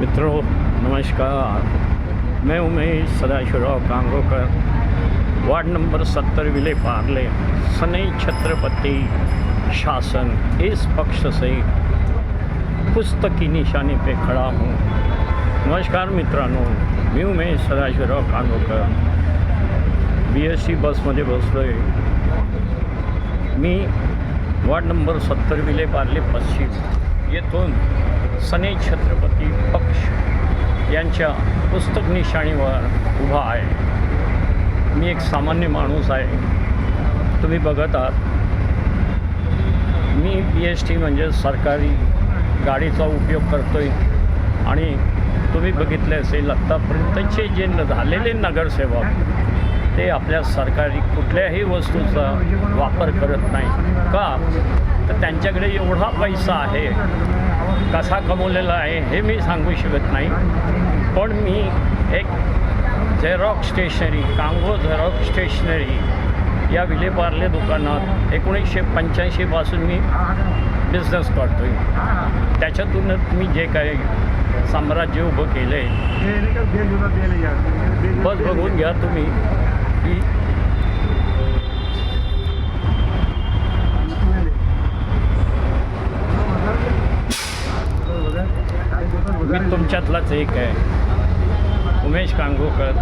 मित्रों नमस्कार, मैं उमेश सदाशिवराव कांगोकर, वार्ड नंबर 70 विले पार्ले, सनई छत्रपति शासन इस पक्ष से पुस्तक की निशानी पे खड़ा हूँ। नमस्कार मित्रांनो, मी उमेश सदाशिवराव कांगोकर BST बसमध्ये बसलो आहे। मी वार्ड नंबर 70 विले पार्ले पश्चिम येथून सनई छत्रपती पक्ष यांच्या पुस्तक निशाणीवर उभा आहे। मी एक सामान्य माणूस आहे, तुम्ही बघत आहात। मी BST म्हणजे सरकारी गाडीचा उपयोग करतोय आणि तुम्ही बघितले असेल आत्तापर्यंतचे जे झालेले नगरसेवक ते आपल्या सरकारी कुठल्याही वस्तूचा वापर करत नाही का, तर त्यांच्याकडे एवढा पैसा आहे, कसा कमवलेला आहे हे मी सांगू शकत नाही। पण मी एक झेरॉक्स स्टेशनरी, कांगो झेरॉक्स स्टेशनरी या विलेपार्ले दुकानात 1985 पासून मी बिझनेस करतो आहे। त्याच्यातूनच मी जे काही साम्राज्य उभं केलं आहे, बस बघून घ्या तुम्ही की मी तुमच्यातलाच एक आहे, उमेश कांगोकर।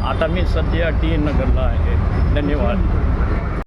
आता मी सध्या TN नगरला आहे। धन्यवाद।